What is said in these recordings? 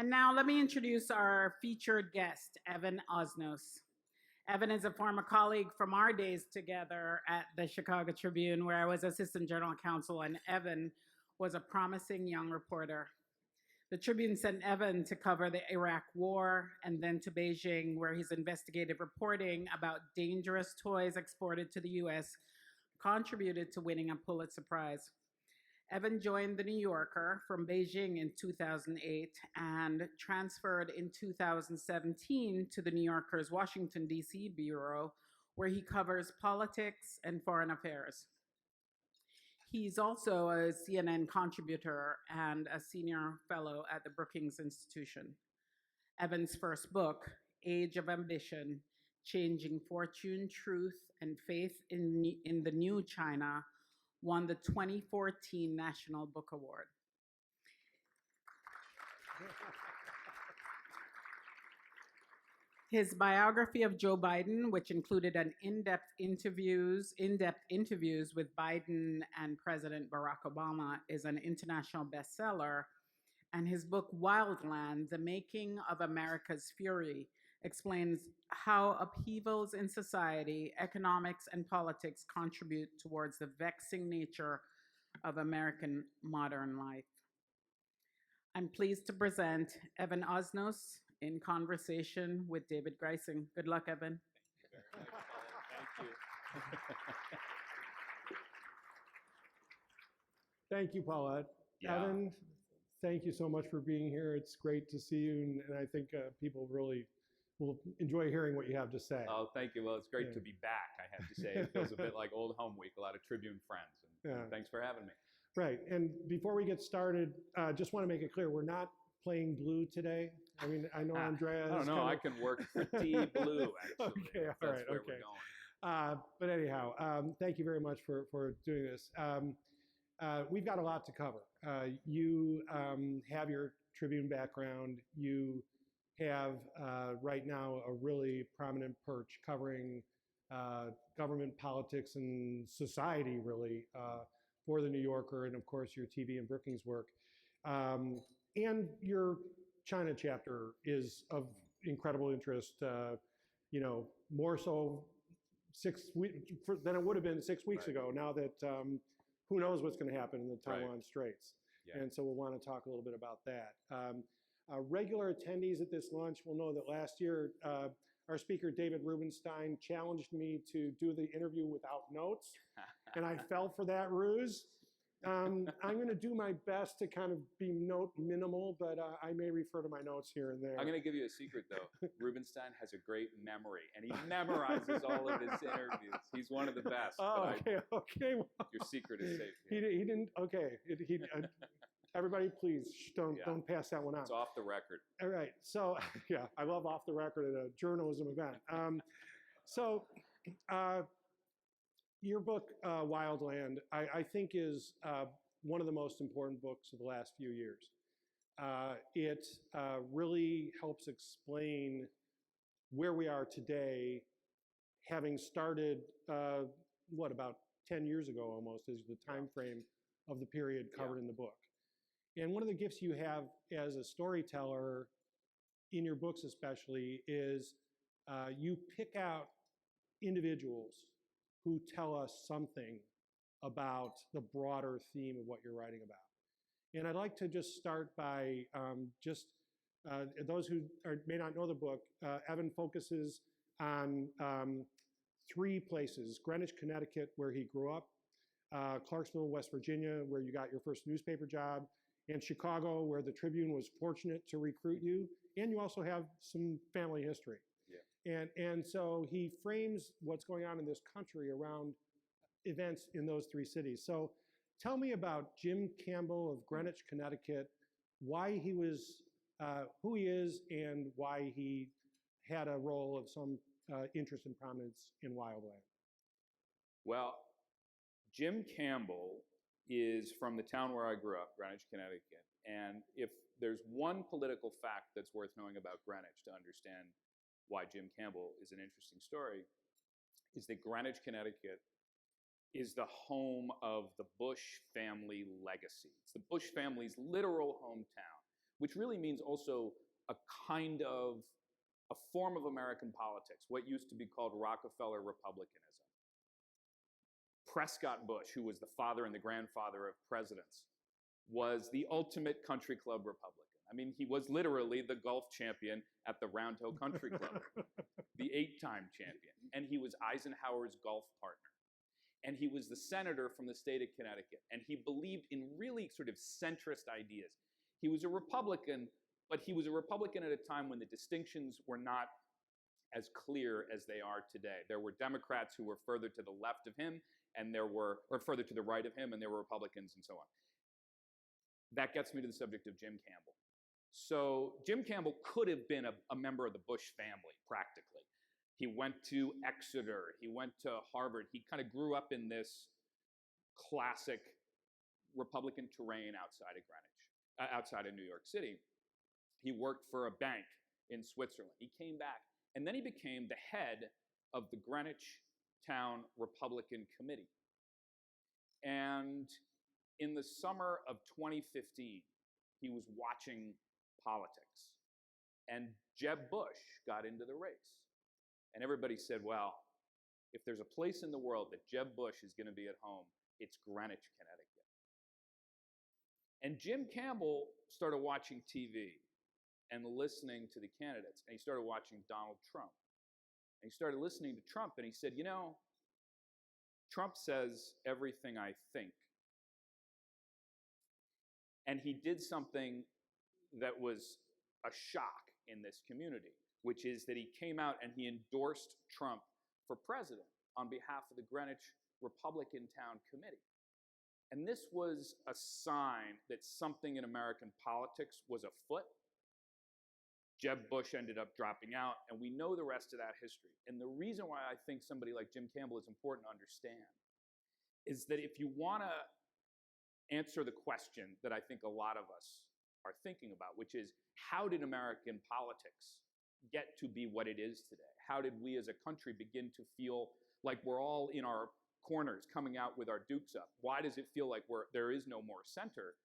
And now let me introduce our featured guest, Evan Osnos. Evan is a former colleague from our days together at the Chicago Tribune, where I was assistant general counsel, and Evan was a promising young reporter. The Tribune sent Evan to cover the Iraq War and then to Beijing, where his investigative reporting about dangerous toys exported to the US contributed to winning a Pulitzer Prize. Evan joined The New Yorker from Beijing in 2008 and transferred in 2017 to The New Yorker's Washington, D.C. bureau, where he covers politics and foreign affairs. He's also a CNN contributor and a senior fellow at the Brookings Institution. Evan's first book, Age of Ambition, Changing Fortune, Truth, and Faith in the New China, won the 2014 National Book Award. His biography of Joe Biden, which included an in-depth interviews with Biden and President Barack Obama, is an international bestseller. And his book, Wildland, The Making of America's Fury, explains how upheavals in society, economics, and politics contribute towards the vexing nature of American modern life. I'm pleased to present Evan Osnos in conversation with David Greising. Good luck, Evan. Thank you. Thank you, Paulette. Yeah. Evan, thank you so much for being here. It's great to see you, and I think people really will enjoy hearing what you have to say. Oh, thank you. Well, it's great to be back, I have to say. It feels a bit like old home week, a lot of Tribune friends. And thanks for having me. Right. And before we get started, just want to make it clear, we're not playing blue today. I mean, I know Andrea. I don't know. I can work pretty blue, actually. Okay, all right, Where okay. we're going. But anyhow, thank you very much for doing this. We've got a lot to cover. You have your Tribune background. You have right now a really prominent perch covering government, politics, and society, really, for The New Yorker, and of course your TV and Brookings work. And your China chapter is of incredible interest, more so than it would have been 6 weeks ago, now that who knows what's going to happen in the Taiwan Straits. Yeah. And so we'll want to talk a little bit about that. Regular attendees at this lunch will know that last year, our speaker, David Rubenstein, challenged me to do the interview without notes, and I fell for that ruse. I'm going to do my best to kind of be note minimal, but I may refer to my notes here and there. I'm going to give you a secret, though. Rubenstein has a great memory, and he memorizes all of his interviews. He's one of the best. Oh, okay. Well, your secret is safe. He didn't. Okay. Everybody, please don't pass that one out. It's off the record. All right. So, yeah, I love off the record at a journalism event. Your book, Wildland, I think is one of the most important books of the last few years. It really helps explain where we are today, having started, about 10 years ago almost, is the time frame of the period covered in the book. And one of the gifts you have as a storyteller, in your books especially, is you pick out individuals who tell us something about the broader theme of what you're writing about. And I'd like to just start by those who may not know the book, Evan focuses on 3 places: Greenwich, Connecticut, where he grew up, Clarksville, West Virginia, where you got your first newspaper job, and Chicago, where the Tribune was fortunate to recruit you, and you also have some family history. Yeah. And so he frames what's going on in this country around events in those 3 cities. So tell me about Jim Campbell of Greenwich, Connecticut, why he was who he is, and why he had a role of some interest and prominence in Wildland. Well, Jim Campbell is from the town where I grew up, Greenwich, Connecticut. And if there's one political fact that's worth knowing about Greenwich to understand why Jim Campbell is an interesting story, is that Greenwich, Connecticut is the home of the Bush family legacy. It's the Bush family's literal hometown. which really means also a kind of a form of American politics, what used to be called Rockefeller Republicanism. Prescott Bush, who was the father and the grandfather of presidents, was the ultimate country club Republican. I mean, he was literally the golf champion at the Round Hill Country Club, the 8-time champion. And he was Eisenhower's golf partner. And he was the senator from the state of Connecticut. And he believed in really sort of centrist ideas. He was a Republican, but he was a Republican at a time when the distinctions were not as clear as they are today. There were Democrats who were further to the left of him, or further to the right of him, and there were Republicans and so on. That gets me to the subject of Jim Campbell. So Jim Campbell could have been a member of the Bush family, practically. He went to Exeter, he went to Harvard, he kind of grew up in this classic Republican terrain outside of Greenwich, outside of New York City. He worked for a bank in Switzerland. He came back, and then he became the head of the Greenwich Town Republican Committee. And in the summer of 2015, he was watching politics, and Jeb Bush got into the race. And everybody said, well, if there's a place in the world that Jeb Bush is going to be at home, it's Greenwich, Connecticut. And Jim Campbell started watching TV and listening to the candidates, and he started watching Donald Trump. And he started listening to Trump, and he said, you know, Trump says everything I think. And he did something that was a shock in this community, which is that he came out and he endorsed Trump for president on behalf of the Greenwich Republican Town Committee. And this was a sign that something in American politics was afoot. Jeb Bush ended up dropping out, and we know the rest of that history. And the reason why I think somebody like Jim Campbell is important to understand is that if you want to answer the question that I think a lot of us are thinking about, which is, how did American politics get to be what it is today? How did we as a country begin to feel like we're all in our corners coming out with our dukes up? Why does it feel like there is no more center?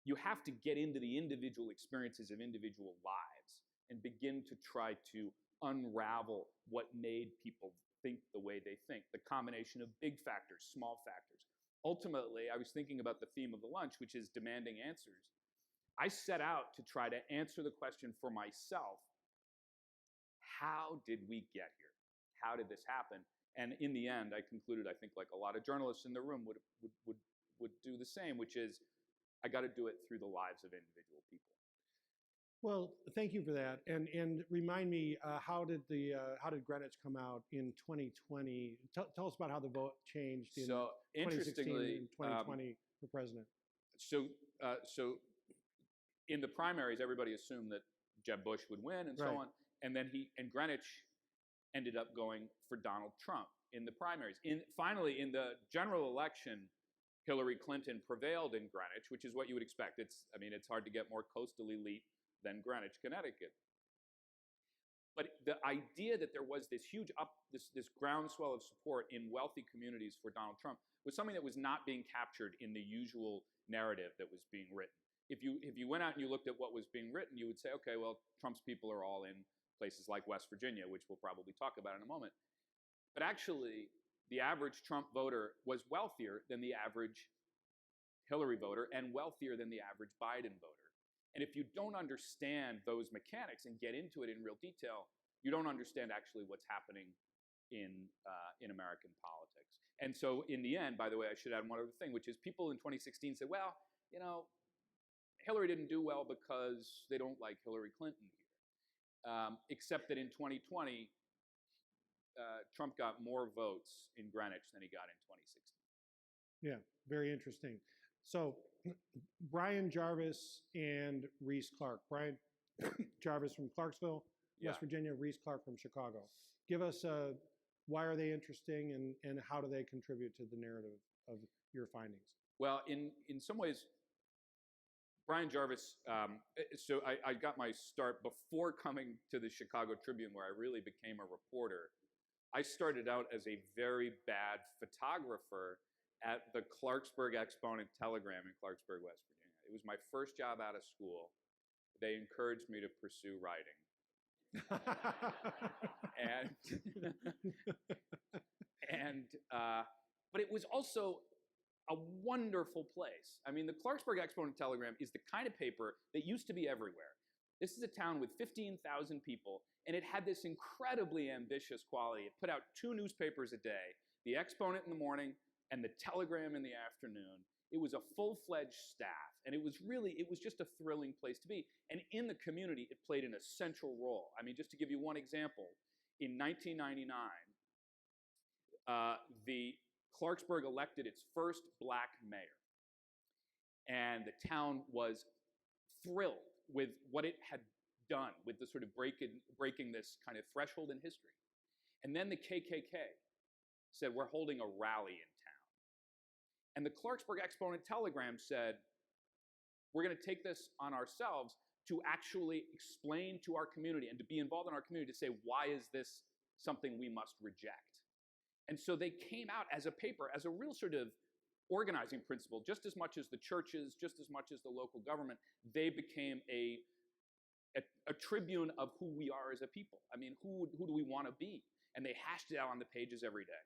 You have to get into the individual experiences of individual lives and begin to try to unravel what made people think the way they think, the combination of big factors, small factors. Ultimately, I was thinking about the theme of the lunch, which is demanding answers. I set out to try to answer the question for myself, how did we get here? How did this happen? And in the end, I concluded, I think like a lot of journalists in the room would do the same, which is, I got to do it through the lives of individual people. Well, thank you for that. And remind me, how did Greenwich come out in 2020? Tell us about how the vote changed in 2016 and 2020 for president. So in the primaries, everybody assumed that Jeb Bush would win and so on. And then Greenwich ended up going for Donald Trump in the primaries. Finally, in the general election, Hillary Clinton prevailed in Greenwich, which is what you would expect. It's hard to get more coastal elite than Greenwich, Connecticut. But the idea that there was this huge this groundswell of support in wealthy communities for Donald Trump was something that was not being captured in the usual narrative that was being written. If you went out and you looked at what was being written, you would say, okay, well, Trump's people are all in places like West Virginia, which we'll probably talk about in a moment. But actually, the average Trump voter was wealthier than the average Hillary voter and wealthier than the average Biden voter. And if you don't understand those mechanics and get into it in real detail, you don't understand actually what's happening in American politics. And so in the end, by the way, I should add one other thing, which is people in 2016 said, well, you know, Hillary didn't do well because they don't like Hillary Clinton here. Except that in 2020, Trump got more votes in Greenwich than he got in 2016. Yeah, very interesting. So Brian Jarvis and Reese Clark. Brian Jarvis from Clarksville, West Virginia, Reese Clark from Chicago. Give us why are they interesting and how do they contribute to the narrative of your findings? Well, in some ways, Brian Jarvis, so I got my start before coming to the Chicago Tribune, where I really became a reporter. I started out as a very bad photographer at the Clarksburg Exponent Telegram in Clarksburg, West Virginia. It was my first job out of school. they encouraged me to pursue writing. And but it was also a wonderful place. I mean, the Clarksburg Exponent Telegram is the kind of paper that used to be everywhere. This is a town with 15,000 people, and it had this incredibly ambitious quality. It put out 2 newspapers a day, the Exponent in the morning and the Telegram in the afternoon. It was a full-fledged staff, and it was just a thrilling place to be. And in the community, it played an essential role. I mean, just to give you one example, in 1999, the Clarksburg elected its first black mayor. And the town was thrilled with what it had done, with the sort of breaking this kind of threshold in history. And then the KKK said, we're holding a rally in town. And the Clarksburg Exponent Telegram said, we're going to take this on ourselves to actually explain to our community and to be involved in our community to say, why is this something we must reject? And so they came out as a paper, as a real sort of organizing principle, just as much as the churches, just as much as the local government. They became a tribune of who we are as a people. I mean, who do we want to be? And they hashed it out on the pages every day.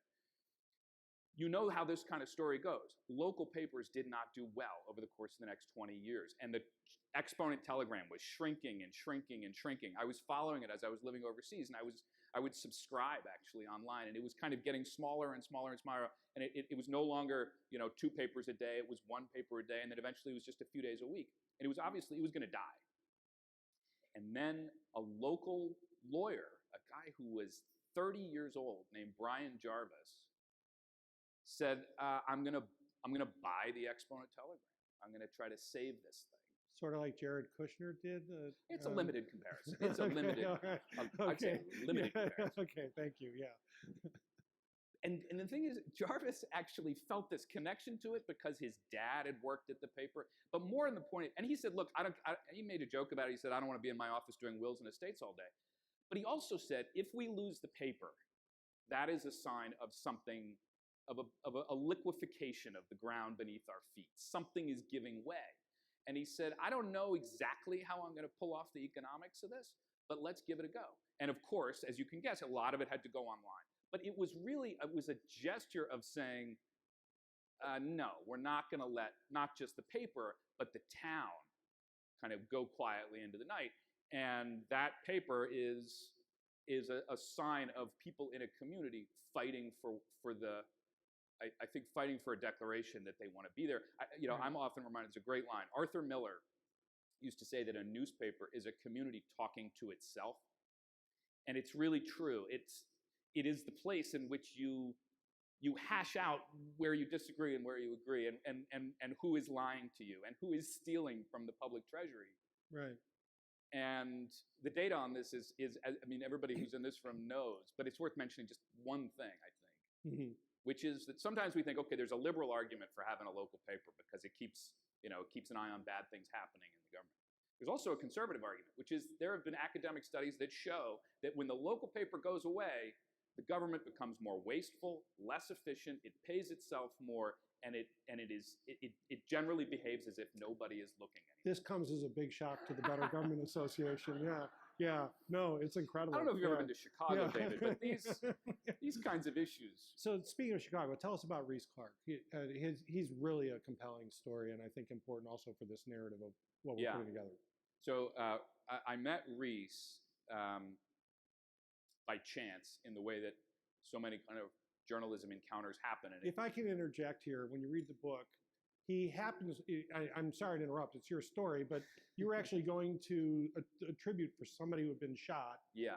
You know how this kind of story goes. Local papers did not do well over the course of the next 20 years. And the Exponent Telegram was shrinking and shrinking and shrinking. I was following it as I was living overseas, and I would subscribe actually online, and it was kind of getting smaller and smaller and smaller. And it was no longer 2 papers a day. It was 1 paper a day, and then eventually it was just a few days a week. And it was obviously, it was going to die. And then a local lawyer, a guy who was 30 years old, named Brian Jarvis, said, I'm gonna buy the Exponent Telegram. I'm gonna try to save this thing. Sort of like Jared Kushner did? It's a limited comparison. It's a limited, okay. I'd say limited comparison. Okay, thank you, yeah. And the thing is, Jarvis actually felt this connection to it because his dad had worked at the paper. But more in the point, and he said, look, he made a joke about it. He said, I don't want to be in my office doing wills and estates all day. But he also said, if we lose the paper, that is a sign of something, of a liquefaction of the ground beneath our feet. Something is giving way. And he said, I don't know exactly how I'm going to pull off the economics of this, but let's give it a go. And of course, as you can guess, a lot of it had to go online. But it was a gesture of saying, no, we're not going to let not just the paper, but the town kind of go quietly into the night. And that paper is a sign of people in a community fighting for the, I think, fighting for a declaration that they want to be there. I'm often reminded, it's a great line. Arthur Miller used to say that a newspaper is a community talking to itself. And it's really true. It is the place in which you hash out where you disagree and where you agree, and who is lying to you and who is stealing from the public treasury. Right. And the data on this is I mean, everybody who's in this room knows, but it's worth mentioning just one thing, I think, which is that sometimes we think, okay, there's a liberal argument for having a local paper because it keeps an eye on bad things happening in the government. There's also a conservative argument, which is there have been academic studies that show that when the local paper goes away, the government becomes more wasteful, less efficient, it pays itself more, and it generally behaves as if nobody is looking anymore. This comes as a big shock to the Better Government Association. Yeah. No, it's incredible. I don't know if you've ever been to Chicago, David, but these kinds of issues. So speaking of Chicago, tell us about Reese Clark. He's really a compelling story, and I think important also for this narrative of what we're putting together. So I met Reese by chance in the way that so many kind of journalism encounters happen. And if I can interject here, when you read the book, he happens, I'm sorry to interrupt, it's your story, but you were actually going to a tribute for somebody who had been shot. Yeah.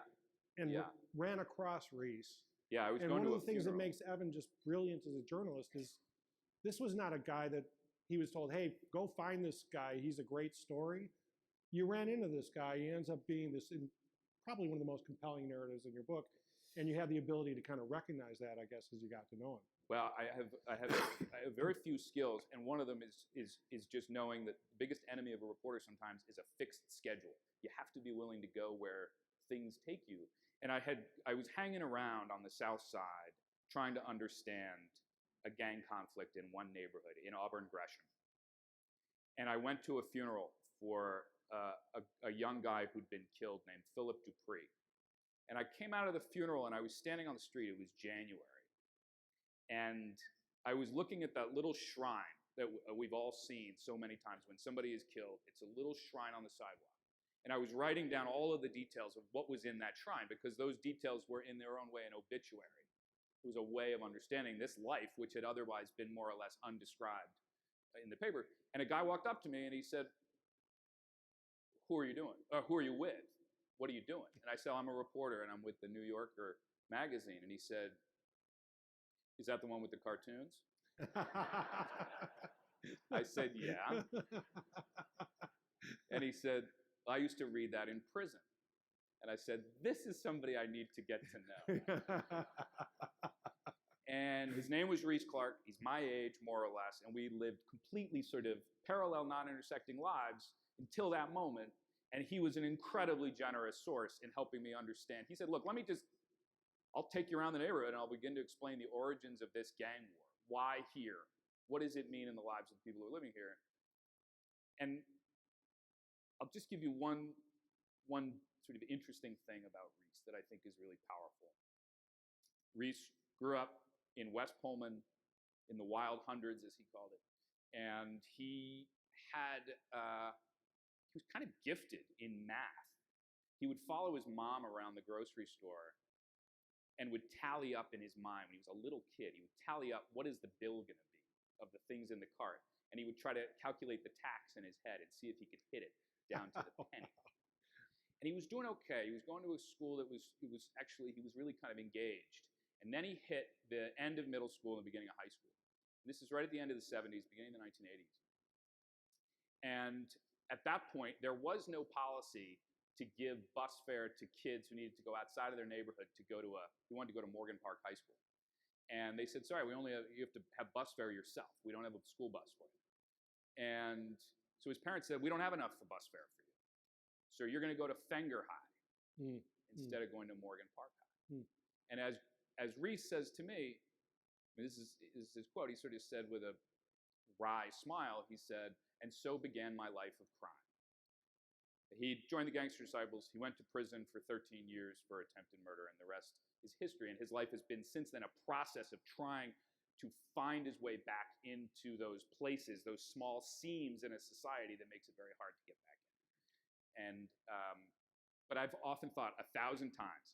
And ran across Reese. Yeah, I was and going to a funeral. And one of the things that makes Evan just brilliant as a journalist is this was not a guy that he was told, hey, go find this guy, he's a great story. You ran into this guy, he ends up being this, probably one of the most compelling narratives in your book, and you have the ability to kind of recognize that, I guess, as you got to know him. Well, I have very few skills, and one of them is just knowing that the biggest enemy of a reporter sometimes is a fixed schedule. You have to be willing to go where things take you. And I was hanging around on the South Side trying to understand a gang conflict in one neighborhood in Auburn, Gresham. And I went to a funeral for a young guy who'd been killed named Philip Dupree. And I came out of the funeral and I was standing on the street. It was January. And I was looking at that little shrine that we've all seen so many times when somebody is killed. It's a little shrine on the sidewalk. And I was writing down all of the details of what was in that shrine, because those details were in their own way an obituary. It was a way of understanding this life, which had otherwise been more or less undescribed in the paper. And a guy walked up to me and he said, who are you doing? Who are you with? What are you doing? And I said, I'm a reporter and I'm with the New Yorker magazine. And he said, is that the one with the cartoons? I said, yeah. And he said, I used to read that in prison. And I said, this is somebody I need to get to know. And his name was Reese Clark. He's my age, more or less. And we lived completely sort of parallel, non-intersecting lives until that moment. And he was an incredibly generous source in helping me understand. He said, look, I'll take you around the neighborhood and I'll begin to explain the origins of this gang war. Why here? What does it mean in the lives of the people who are living here? And I'll just give you one sort of interesting thing about Reese that I think is really powerful. Reese grew up in West Pullman in the wild hundreds, as he called it. And he was kind of gifted in math. He would follow his mom around the grocery store and would tally up in his mind, when he was a little kid, he would tally up, what is the bill going to be of the things in the cart? And he would try to calculate the tax in his head and see if he could hit it down to the penny. And he was doing okay. He was going to a school that he was really kind of engaged. And then he hit the end of middle school and the beginning of high school. And this is right at the end of the 70s, beginning of the 1980s. And at that point, there was no policy to give bus fare to kids who needed to go outside of their neighborhood to go to who wanted to go to Morgan Park High School. And they said, sorry, you have to have bus fare yourself. We don't have a school bus for you. And so his parents said, we don't have enough for bus fare for you. So you're going to go to Fenger High instead of going to Morgan Park High. And as Reese says to me, this is his quote, he sort of said with a wry smile, he said, and so began my life of crime. He joined the gangster disciples. He went to prison for 13 years for attempted murder, and the rest is history. And his life has been since then a process of trying to find his way back into those places, those small seams in a society that makes it very hard to get back in. And but I've often thought 1,000 times,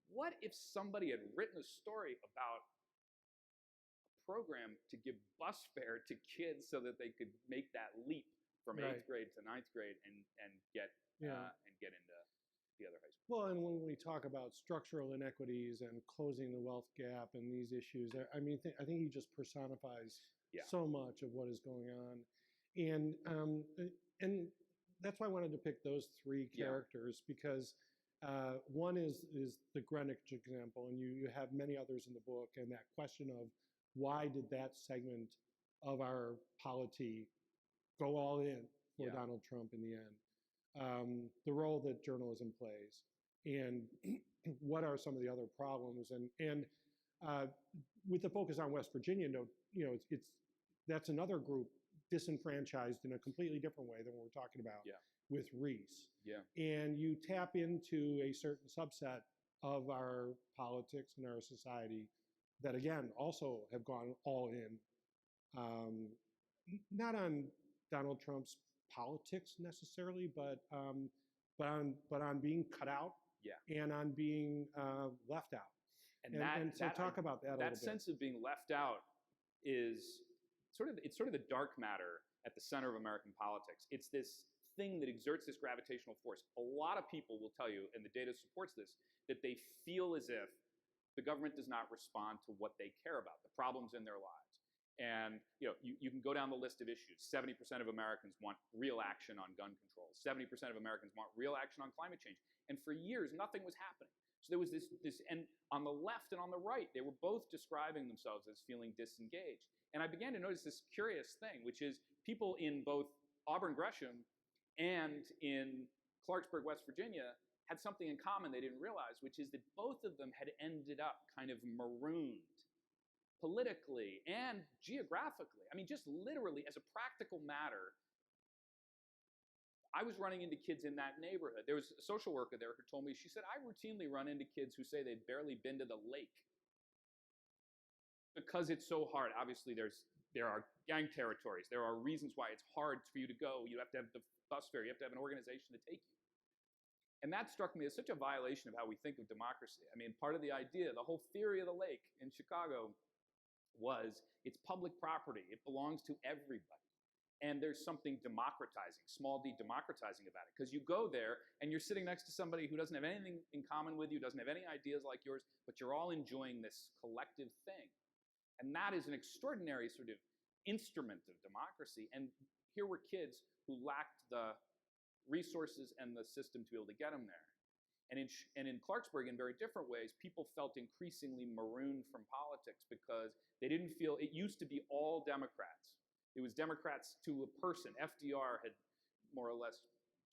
what if somebody had written a story about a program to give bus fare to kids so that they could make that leap from 8th grade to 9th grade and get into the other high school? Well, and when we talk about structural inequities and closing the wealth gap and these issues, I mean, I think he just personifies so much of what is going on, and that's why I wanted to pick those three characters, because one is the Greenwich example, and you have many others in the book, and that question of why did that segment of our polity go all in for Donald Trump in the end, the role that journalism plays, and what are some of the other problems, and with the focus on West Virginia, that's another group disenfranchised in a completely different way than what we're talking about with Reese. And you tap into a certain subset of our politics and our society that, again, also have gone all in, not on Donald Trump's politics necessarily, but on being cut out and on being left out. And so talk about that a little bit. That sense of being left out is sort of the dark matter at the center of American politics. It's this thing that exerts this gravitational force. A lot of people will tell you, and the data supports this, that they feel as if the government does not respond to what they care about, the problems in their lives. And you can go down the list of issues. 70% of Americans want real action on gun control. 70% of Americans want real action on climate change. And for years, nothing was happening. So there was this, and on the left and on the right, they were both describing themselves as feeling disengaged. And I began to notice this curious thing, which is people in both Auburn Gresham and in Clarksburg, West Virginia, had something in common they didn't realize, which is that both of them had ended up kind of marooned politically and geographically. I mean, just literally as a practical matter, I was running into kids in that neighborhood. There was a social worker there who told me, she said, I routinely run into kids who say they've barely been to the lake because it's so hard. Obviously, there are gang territories. There are reasons why it's hard for you to go. You have to have the bus fare. You have to have an organization to take you. And that struck me as such a violation of how we think of democracy. I mean, part of the idea, the whole theory of the lake in Chicago was it's public property. It belongs to everybody. And there's something democratizing, small d democratizing about it. Because you go there and you're sitting next to somebody who doesn't have anything in common with you, doesn't have any ideas like yours, but you're all enjoying this collective thing. And that is an extraordinary sort of instrument of democracy. And here were kids who lacked the resources and the system to be able to get them there. And in Clarksburg, in very different ways, people felt increasingly marooned from politics because they didn't feel, it used to be all Democrats. It was Democrats to a person. FDR had more or less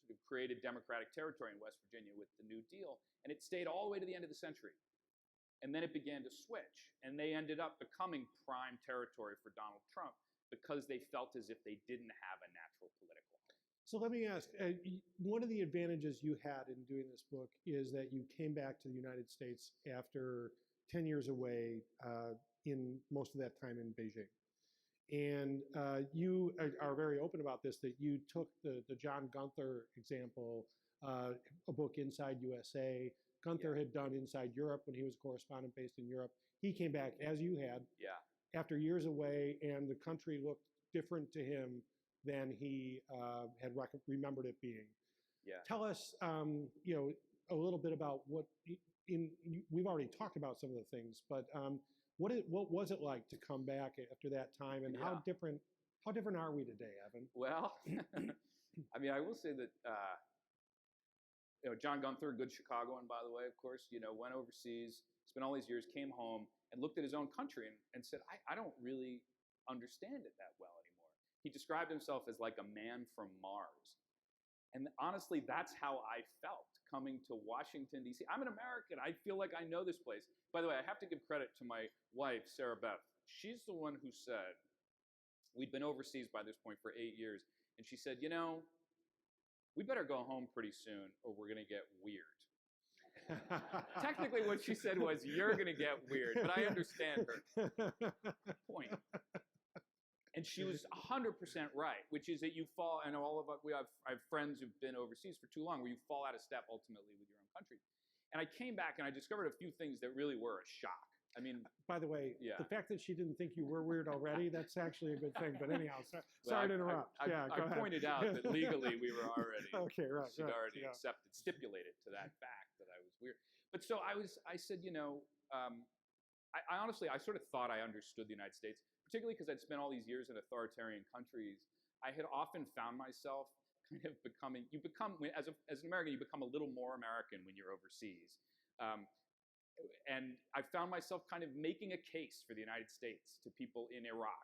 sort of created Democratic territory in West Virginia with the New Deal, and it stayed all the way to the end of the century. And then it began to switch, and they ended up becoming prime territory for Donald Trump because they felt as if they didn't have a natural political home. So let me ask, one of the advantages you had in doing this book is that you came back to the United States after 10 years away, in most of that time in Beijing. And you are very open about this, that you took the John Gunther example, a book, Inside USA. Gunther had done Inside Europe when he was a correspondent based in Europe. He came back, as you had, after years away, and the country looked different to him than he had remembered it being. Tell us, you know, a little bit about what, we've already talked about some of the things, but what was it like to come back after that time, and how different are we today, Evan? Well, I mean, I will say that, you know, John Gunther, a good Chicagoan, by the way, of course, you know, went overseas, spent all these years, came home, and looked at his own country and said, I don't really understand it that well anymore. He described himself as like a man from Mars. And honestly, that's how I felt coming to Washington, D.C. I'm an American. I feel like I know this place. By the way, I have to give credit to my wife, Sarah Beth. She's the one who said, we'd been overseas by this point for 8 years, and she said, you know, we better go home pretty soon or we're going to get weird. Technically what she said was, you're going to get weird, but I understand her point. And she was 100% right, which is that you fall, and all of us, I have friends who've been overseas for too long, where you fall out of step ultimately with your own country. And I came back and I discovered a few things that really were a shock. I mean, by the way, the fact that she didn't think you were weird already, that's actually a good thing. But anyhow, sorry to interrupt. I pointed out that legally we were already, she'd already accepted, stipulated to that fact that I was weird. But so I said, you know, I honestly, I sort of thought I understood the United States, particularly because I'd spent all these years in authoritarian countries. I had often found myself kind of becoming, as an American, you become a little more American when you're overseas. And I found myself kind of making a case for the United States to people in Iraq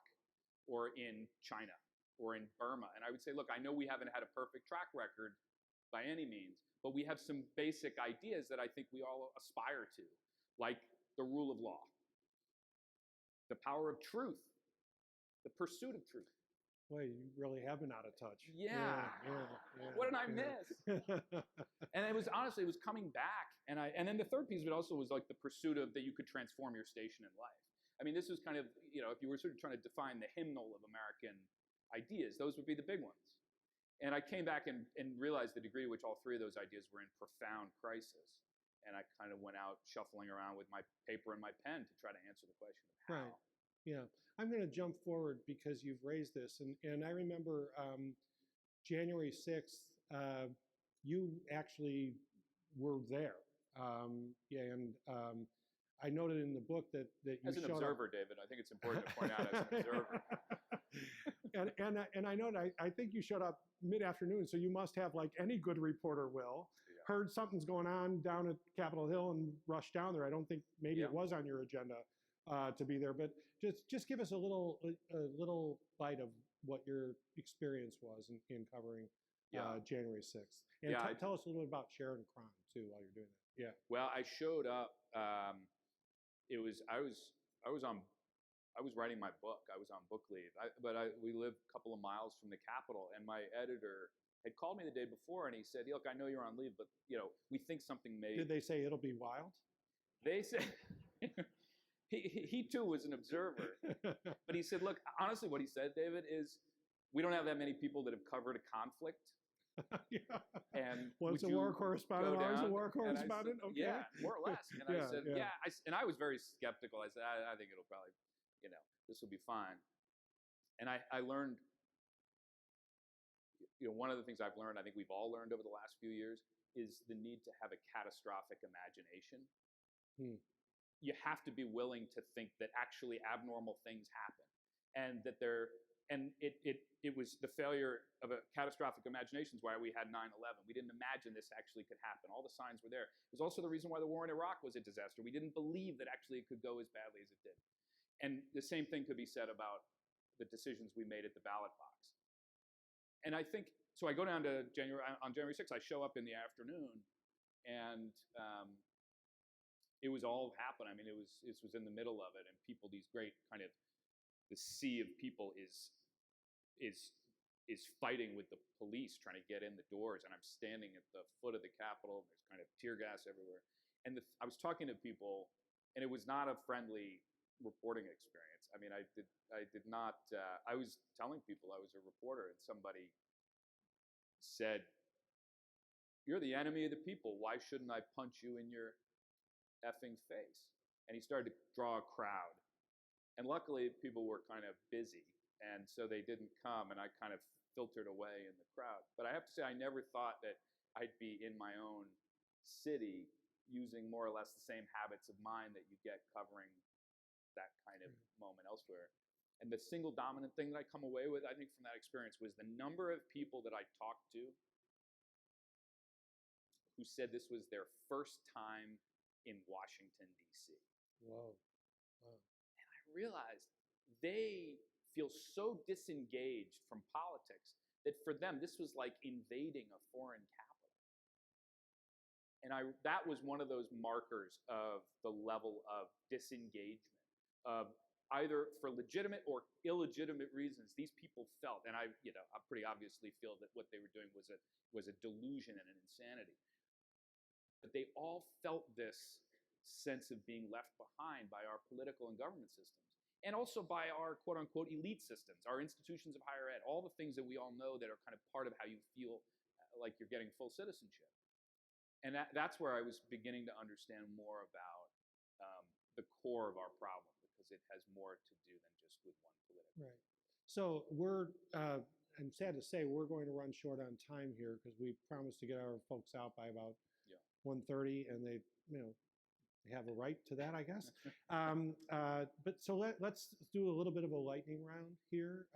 or in China or in Burma. And I would say, look, I know we haven't had a perfect track record by any means, but we have some basic ideas that I think we all aspire to, like the rule of law, the power of truth, the pursuit of truth. Boy, you really have been out of touch. Yeah. What did I miss? And it was honestly, it was coming back. And then the third piece of it also was like the pursuit of that you could transform your station in life. I mean, this was kind of, you know, if you were sort of trying to define the hymnal of American ideas, those would be the big ones. And I came back and realized the degree to which all three of those ideas were in profound crisis. And I kind of went out shuffling around with my paper and my pen to try to answer the question of how. Right. Yeah. I'm going to jump forward because you've raised this. And I remember January 6th, you actually were there. I noted in the book that you as an observer, David, I think it's important to point out as an observer. and I know I think you showed up mid-afternoon, so you must have, like any good reporter will, heard something's going on down at Capitol Hill and rushed down there. I don't think maybe it was on your agenda to be there, but just give us a little bite of what your experience was in covering January 6th. And tell us a little bit about Sharon Cron too while you're doing that. Yeah. Well, I showed up. I was on I was writing my book. I was on book leave. We live a couple of miles from the Capitol, and my editor had called me the day before, and he said, "Look, I know you're on leave, but we think something may." Did they say it'll be wild? They said he too was an observer, but he said, "Look, honestly, what he said, David, is we don't have that many people that have covered a conflict." Yeah. And once a war correspondent, always a war correspondent. Said, okay. Yeah, more or less. And I said, and I was very skeptical. I said, I think it'll probably, this will be fine. And I learned, one of the things I've learned, I think we've all learned over the last few years, is the need to have a catastrophic imagination. You have to be willing to think that actually abnormal things happen, and that it was the failure of a catastrophic imagination is why we had 9/11. We didn't imagine this actually could happen. All the signs were there. It was also the reason why the war in Iraq was a disaster. We didn't believe that actually it could go as badly as it did. And the same thing could be said about the decisions we made at the ballot box. And I think, so I go down to on January 6th, I show up in the afternoon, and it was all happening. I mean, it was in the middle of it, and people, these great kind of, the sea of people is fighting with the police trying to get in the doors, and I'm standing at the foot of the Capitol. There's kind of tear gas everywhere, and I was talking to people, and it was not a friendly reporting experience. I mean, I did not. I was telling people I was a reporter, and somebody said, "You're the enemy of the people. Why shouldn't I punch you in your effing face?" And he started to draw a crowd. And luckily, people were kind of busy, and so they didn't come, and I kind of filtered away in the crowd. But I have to say, I never thought that I'd be in my own city using more or less the same habits of mind that you get covering that kind of moment elsewhere. And the single dominant thing that I come away with, I think, from that experience was the number of people that I talked to who said this was their first time in Washington, D.C. Whoa. Realized they feel so disengaged from politics that for them this was like invading a foreign capital. And that was one of those markers of the level of disengagement, either for legitimate or illegitimate reasons. These people felt, and I pretty obviously feel that what they were doing was a delusion and an insanity. But they all felt this sense of being left behind by our political and government systems, and also by our quote-unquote elite systems, our institutions of higher ed, all the things that we all know that are kind of part of how you feel like you're getting full citizenship. And that's where I was beginning to understand more about the core of our problem, because it has more to do than just with one political. Right. So I'm sad to say, we're going to run short on time here, because we promised to get our folks out by about 1:30, and they have a right to that, I guess. But so let's do a little bit of a lightning round here.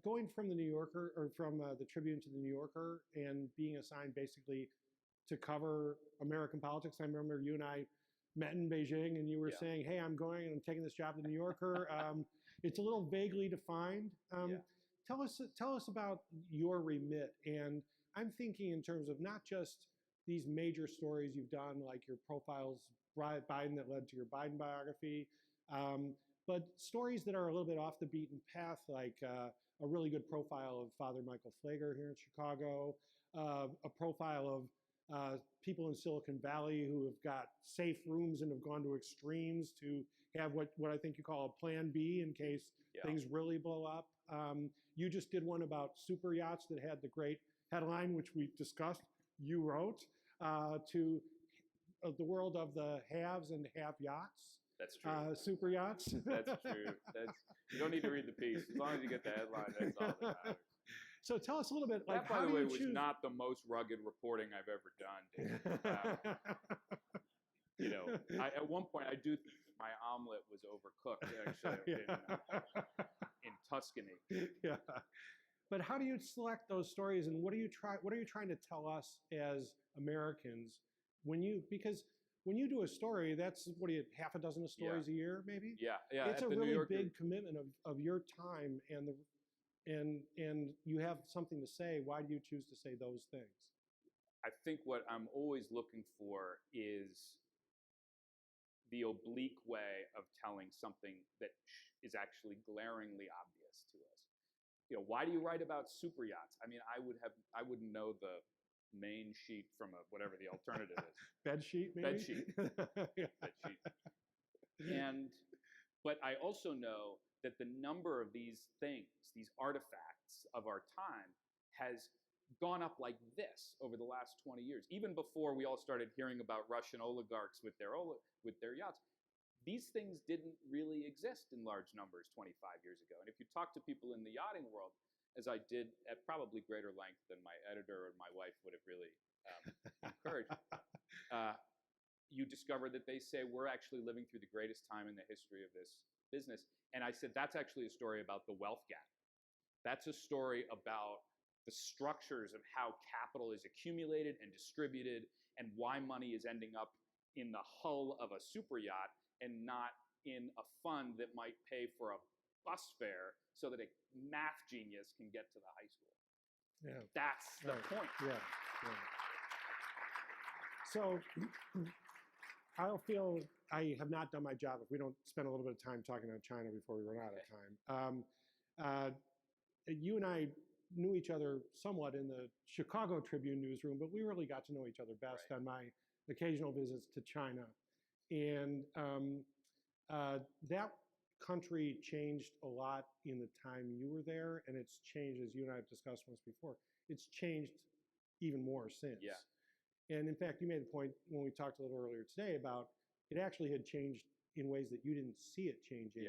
Going from the New Yorker, or from the Tribune to the New Yorker, and being assigned basically to cover American politics. I remember you and I met in Beijing, and you were saying, "Hey, I'm going and I'm taking this job at the New Yorker." It's a little vaguely defined. Tell us about your remit. And I'm thinking in terms of not just these major stories you've done, like your profiles, Biden, that led to your Biden biography, but stories that are a little bit off the beaten path, like a really good profile of Father Michael Pfleger here in Chicago, a profile of people in Silicon Valley who have got safe rooms and have gone to extremes to have what I think you call a plan B in case things really blow up. You just did one about super yachts that had the great headline, which we discussed, you wrote, to the world of the haves and have yachts. That's true. Super yachts. That's true. You don't need to read the piece. As long as you get the headline, that's all that matters. So tell us a little bit, that, by the way, was not the most rugged reporting I've ever done, David. At one point, I do think my omelet was overcooked, actually, in Tuscany. Yeah. But how do you select those stories, and what are you trying to tell us as Americans because when you do a story, that's half a dozen of stories a year, maybe? Yeah. It's a really big commitment of your time, and you have something to say. Why do you choose to say those things? I think what I'm always looking for is the oblique way of telling something that is actually glaringly obvious to us. Why do you write about super yachts? I mean, I wouldn't know the main sheet from whatever the alternative is. Bed sheet, maybe? Bed sheet. Yeah. Bed sheet. But I also know that the number of these things, these artifacts of our time, has gone up like this over the last 20 years. Even before we all started hearing about Russian oligarchs with their yachts, these things didn't really exist in large numbers 25 years ago. And if you talk to people in the yachting world, as I did at probably greater length than my editor or my wife would have really encouraged, you discover that they say we're actually living through the greatest time in the history of this business. And I said, that's actually a story about the wealth gap. That's a story about the structures of how capital is accumulated and distributed and why money is ending up in the hull of a super yacht and not in a fund that might pay for a bus fare so that a math genius can get to the high school. Yeah. That's the point. Yeah. So I have not done my job if we don't spend a little bit of time talking about China before we run out of time. You and I knew each other somewhat in the Chicago Tribune newsroom, but we really got to know each other best on my occasional visits to China. And that country changed a lot in the time you were there, and it's changed, as you and I have discussed once before, it's changed even more since. Yeah. And in fact, you made the point when we talked a little earlier today about it actually had changed in ways that you didn't see it changing,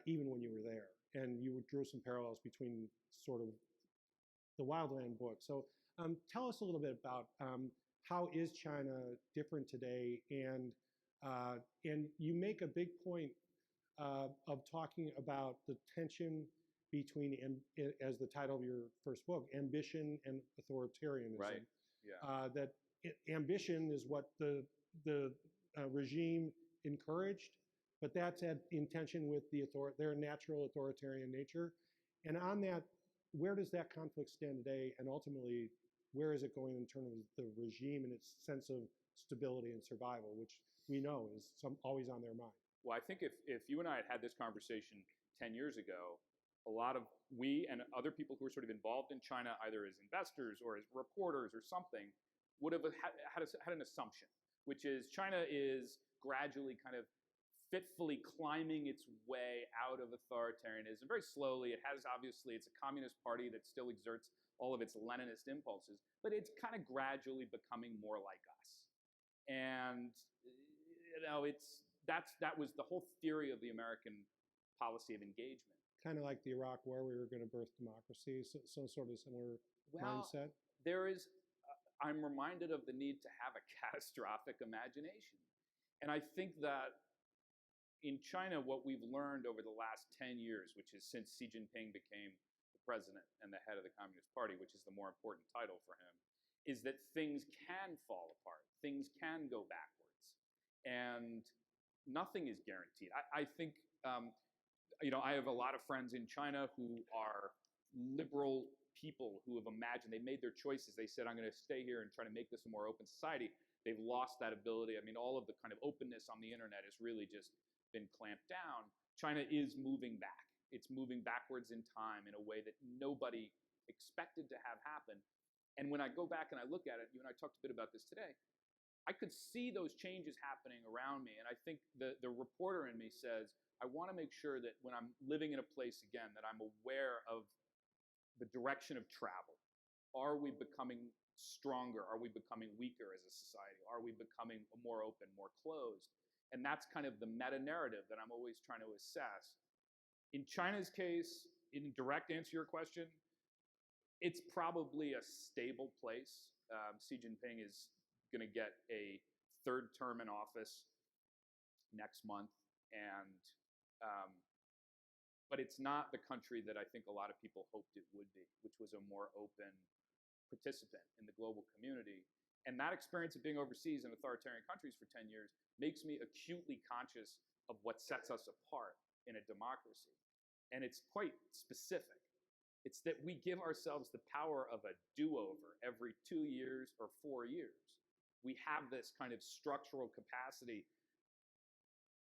even when you were there. And you drew some parallels between sort of the Wildland book. So tell us a little bit about how is China different today? And you make a big point of talking about the tension between, as the title of your first book, ambition and authoritarianism. Right. Yeah. That ambition is what the regime encouraged, but that's in tension with their natural authoritarian nature. And on that, where does that conflict stand today? And ultimately, where is it going in terms of the regime and its sense of stability and survival, which we know is always on their mind? Well, I think if you and I had this conversation 10 years ago, a lot of we and other people who were sort of involved in China, either as investors or as reporters or something, would have had an assumption, which is China is gradually kind of fitfully climbing its way out of authoritarianism, very slowly. It's a communist party that still exerts all of its Leninist impulses, but it's kind of gradually becoming more like us. And that was the whole theory of the American policy of engagement. Kind of like the Iraq War, we were going to birth democracy, so sort of similar mindset. I'm reminded of the need to have a catastrophic imagination. And I think that in China, what we've learned over the last 10 years, which is since Xi Jinping became the president and the head of the Communist Party, which is the more important title for him, is that things can fall apart. Things can go backwards. And nothing is guaranteed. I think, I have a lot of friends in China who are liberal people who have imagined, they made their choices. They said, I'm going to stay here and try to make this a more open society. They've lost that ability. I mean, all of the kind of openness on the internet has really just been clamped down. China is moving back. It's moving backwards in time in a way that nobody expected to have happen. And when I go back and I look at it, you and I talked a bit about this today, I could see those changes happening around me. And I think the reporter in me says, I want to make sure that when I'm living in a place again, that I'm aware of the direction of travel. Are we becoming stronger? Are we becoming weaker as a society? Are we becoming more open, more closed? And that's kind of the meta-narrative that I'm always trying to assess. In China's case, in direct answer to your question, it's probably a stable place. Xi Jinping is going to get a third term in office next month. But it's not the country that I think a lot of people hoped it would be, which was a more open participant in the global community. And that experience of being overseas in authoritarian countries for 10 years makes me acutely conscious of what sets us apart in a democracy. And it's quite specific. It's that we give ourselves the power of a do-over every 2 years or 4 years. We have this kind of structural capacity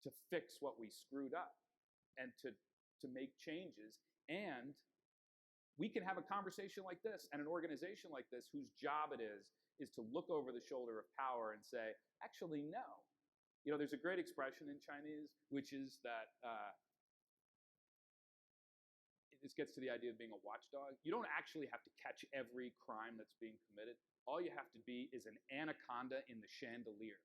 to fix what we screwed up and to make changes. And we can have a conversation like this and an organization like this whose job it is to look over the shoulder of power and say, actually, no. You know, there's a great expression in Chinese, which is that this gets to the idea of being a watchdog. You don't actually have to catch every crime that's being committed. All you have to be is an anaconda in the chandelier.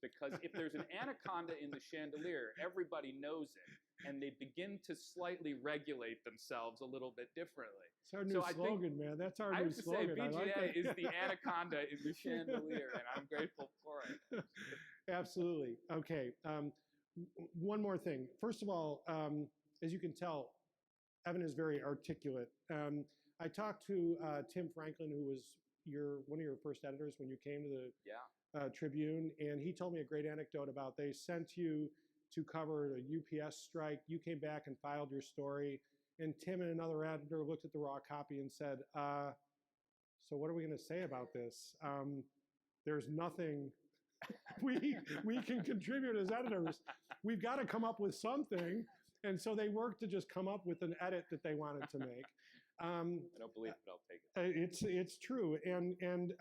Because if there's an anaconda in the chandelier, everybody knows it, and they begin to slightly regulate themselves a little bit differently. It's our new slogan, man. That's our new slogan. I have to say, BGA like is the anaconda in the chandelier, and I'm grateful for it. Absolutely. Okay. One more thing. First of all, as you can tell, Evan is very articulate. I talked to Tim Franklin, who was one of your first editors when you came to the Tribune, and he told me a great anecdote about they sent you to cover the UPS strike. You came back and filed your story, and Tim and another editor looked at the raw copy and said, so what are we going to say about this? There's nothing we can contribute as editors. We've got to come up with something. And so they worked to just come up with an edit that they wanted to make. I don't believe it, but I'll take it. It's true. And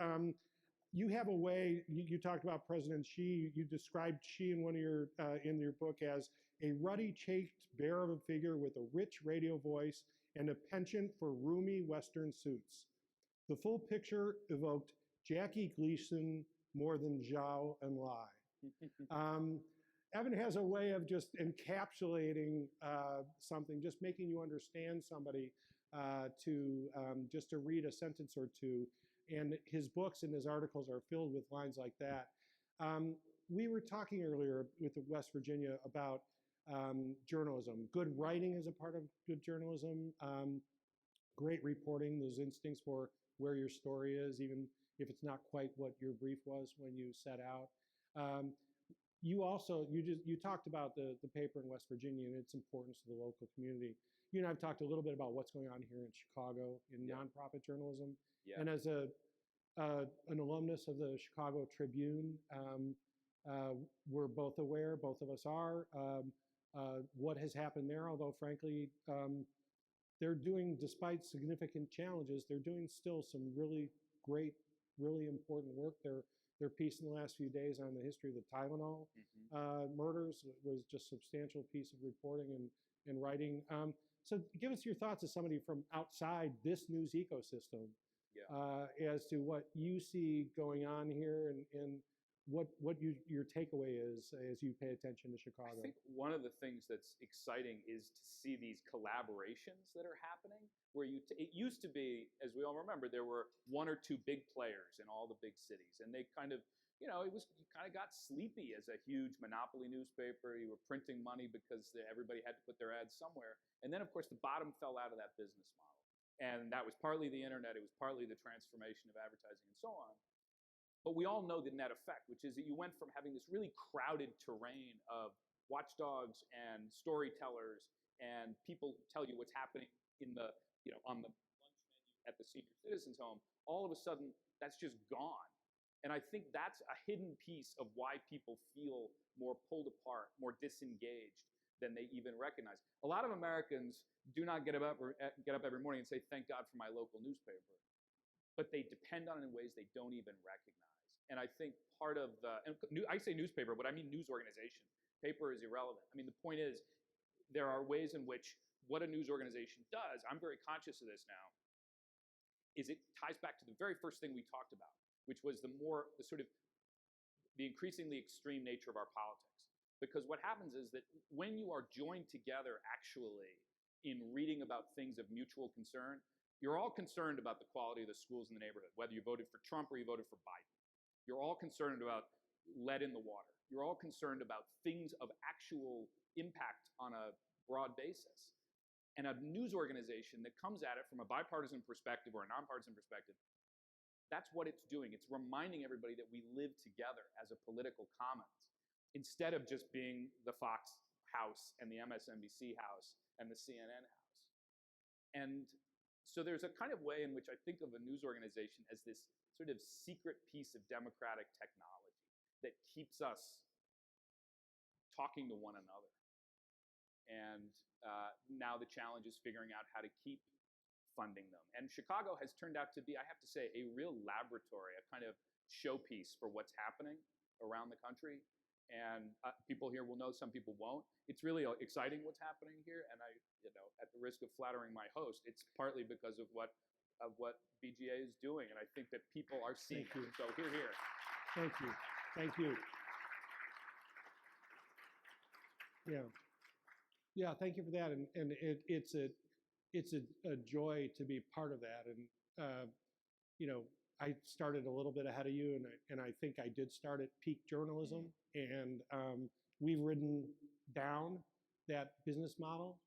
you have a way, you talked about President Xi, you described Xi in one of your, in your book as a ruddy, chaste bear of a figure with a rich radio voice and a penchant for roomy Western suits. The full picture evoked Jackie Gleason more than Zhao and Lai. Evan has a way of just encapsulating something, just making you understand somebody just to read a sentence or two. And his books and his articles are filled with lines like that. We were talking earlier with West Virginia about journalism. Good writing is a part of good journalism. Great reporting, those instincts for where your story is, even if it's not quite what your brief was when you set out. You also, you talked about the paper in West Virginia and its importance to the local community. You and I have talked a little bit about what's going on here in Chicago in nonprofit journalism. Yeah. And as an alumnus of the Chicago Tribune, we're both aware, both of us are, what has happened there, although frankly, they're doing, despite significant challenges, they're doing still some really great, really important work. Their piece in the last few days on the history of the Tylenol murders was just a substantial piece of reporting and writing. So give us your thoughts as somebody from outside this news ecosystem as to what you see going on here and what your takeaway is as you pay attention to Chicago. I think one of the things that's exciting is to see these collaborations that are happening, where it used to be, as we all remember, there were one or two big players in all the big cities, and they kind of, you kind of got sleepy as a huge monopoly newspaper. You were printing money because everybody had to put their ads somewhere, and then of course the bottom fell out of that business model, and that was partly the internet, it was partly the transformation of advertising and so on. But we all know the net effect, which is that you went from having this really crowded terrain of watchdogs and storytellers and people tell you what's happening in the, on the lunch menu at the senior citizens home. All of a sudden, that's just gone. And I think that's a hidden piece of why people feel more pulled apart, more disengaged than they even recognize. A lot of Americans do not get up every morning and say, "Thank God for my local newspaper." But they depend on it in ways they don't even recognize. And I think part of I say newspaper, but I mean news organization. Paper is irrelevant. I mean, the point is, there are ways in which what a news organization does, I'm very conscious of this now, is it ties back to the very first thing we talked about, which was the increasingly extreme nature of our politics. Because what happens is that when you are joined together actually in reading about things of mutual concern, you're all concerned about the quality of the schools in the neighborhood, whether you voted for Trump or you voted for Biden. You're all concerned about lead in the water. You're all concerned about things of actual impact on a broad basis. And a news organization that comes at it from a bipartisan perspective or a nonpartisan perspective, that's what it's doing. It's reminding everybody that we live together as a political commons, instead of just being the Fox house and the MSNBC house and the CNN house. And so there's a kind of way in which I think of a news organization as this sort of secret piece of democratic technology that keeps us talking to one another. And now the challenge is figuring out how to keep funding them. And Chicago has turned out to be, I have to say, a real laboratory, a kind of showpiece for what's happening around the country. And people here will know, some people won't. It's really exciting what's happening here. And I, at the risk of flattering my host, it's partly because of what BGA is doing. And I think that people are seeing it. So here. Thank you. Thank you. Yeah, thank you for that. And it's a joy to be part of that. And I started a little bit ahead of you, and I think I did start at peak journalism. And we've ridden down that business model,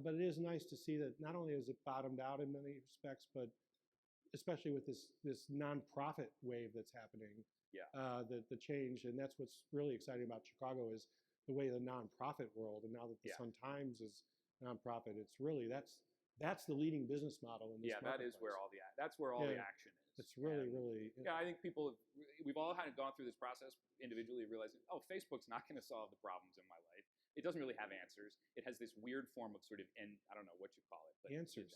but it is nice to see that not only has it bottomed out in many respects, but especially with this nonprofit wave that's happening. Yeah. The change, and that's what's really exciting about Chicago is the way the nonprofit world, and now that the Sun-Times is nonprofit, it's really that's the leading business model in this. Yeah, that is where all the action is. It's really. Yeah, I think we've all kind of gone through this process individually, realizing, oh, Facebook's not going to solve the problems in my life. It doesn't really have answers. It has this weird form of sort of, I don't know what you call it, but answers.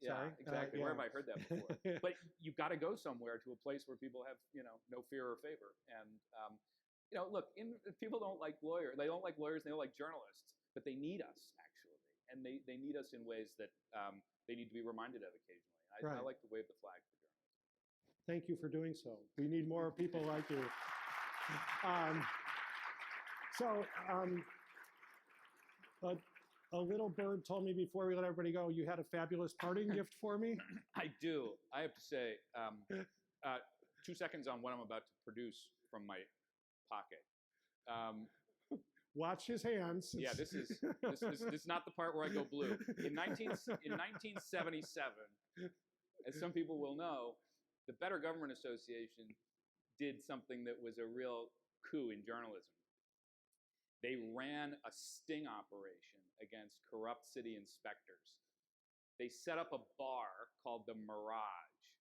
Yeah, Sorry? exactly. Where have I heard that before? But you've got to go somewhere to a place where people have, no fear or favor. And, look, people don't like lawyers. They don't like lawyers. They don't like journalists. But they need us, actually. And they need us in ways that they need to be reminded of occasionally. I like to wave the flag for journalism. Thank you for doing so. We need more people like you. A little bird told me before we let everybody go, you had a fabulous parting gift for me. I do. I have to say, 2 seconds on what I'm about to produce from my pocket. Watch his hands. Yeah, this is not the part where I go blue. In 1977, as some people will know, the Better Government Association did something that was a real coup in journalism. They ran a sting operation against corrupt city inspectors. They set up a bar called the Mirage,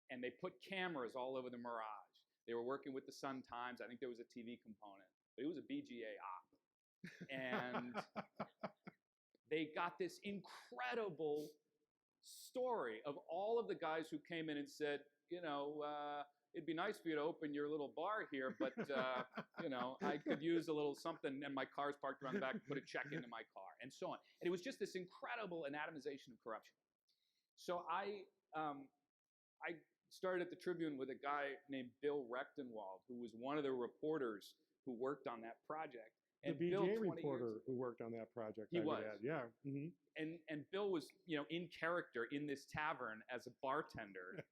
and they put cameras all over the Mirage. They were working with the Sun-Times. I think there was a TV component, but it was a BGA op. And they got this incredible story of all of the guys who came in and said, it'd be nice for you to open your little bar here, but, I could use a little something, and my car's parked around the back, put a check into my car, and so on. And it was just this incredible anatomization of corruption. So I started at the Tribune with a guy named Bill Rechtenwald, who was one of the reporters who worked on that project. And the BGA reporter who worked on that project. He was. Yeah. Mm-hmm. And Bill was, in character in this tavern as a bartender.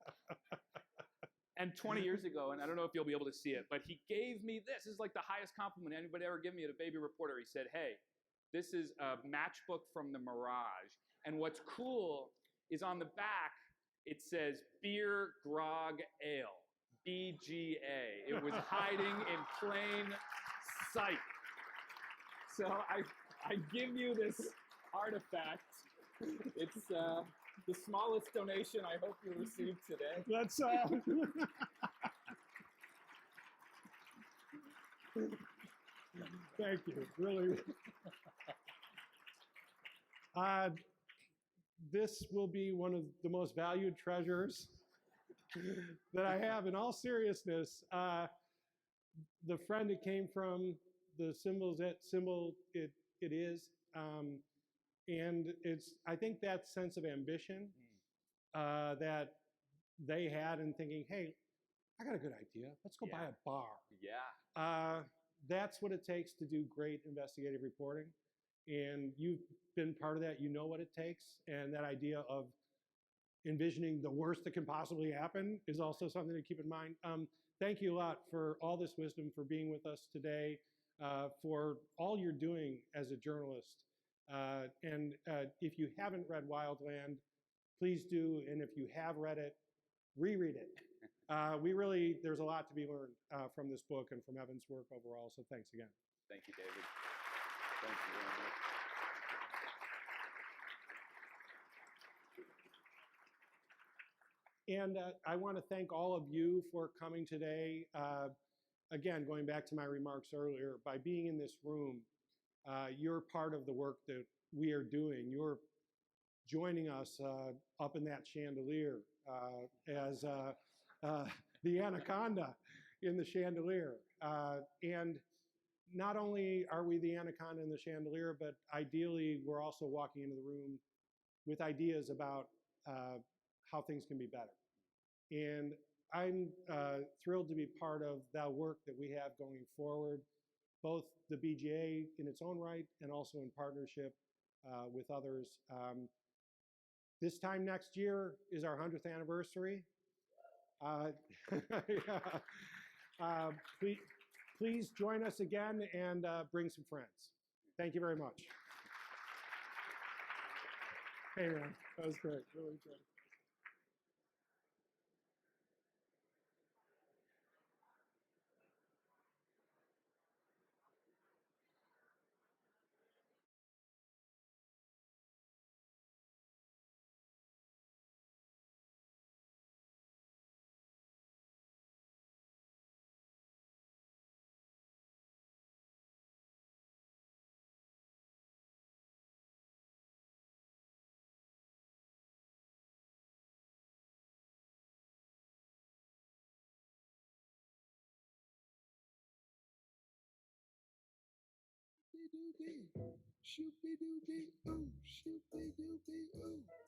And 20 years ago, and I don't know if you'll be able to see it, but he gave me this. This is like the highest compliment anybody ever gave me at a baby reporter. He said, hey, this is a matchbook from the Mirage. And what's cool is on the back, it says beer, grog, ale, BGA. It was hiding in plain sight. So I give you this artifact. It's the smallest donation I hope you received today. Let's thank you, really. This will be one of the most valued treasures that I have. In all seriousness, the friend it came from, the symbol it is, and it's, I think that sense of ambition that they had in thinking, hey, I got a good idea. Let's go buy a bar. Yeah. That's what it takes to do great investigative reporting. And you've been part of that. You know what it takes. And that idea of envisioning the worst that can possibly happen is also something to keep in mind. Thank you a lot for all this wisdom, for being with us today, for all you're doing as a journalist. And if you haven't read Wildland, please do. And if you have read it, reread it. There's a lot to be learned from this book and from Evan's work overall. So thanks again. Thank you, David. Thank you very much. And I want to thank all of you for coming today. again, going back to my remarks earlier, by being in this room, you're part of the work that we are doing. You're joining us up in that chandelier as the anaconda in the chandelier. And not only are we the anaconda in the chandelier, but ideally we're also walking into the room with ideas about how things can be better. And I'm thrilled to be part of that work that we have going forward, both the BGA in its own right and also in partnership with others. This time next year is our 100th anniversary. Please join us again and bring some friends. Thank you very much. Hey, man, that was great. Really good. Shoopy doopy, ooh, shoopy doopy, ooh.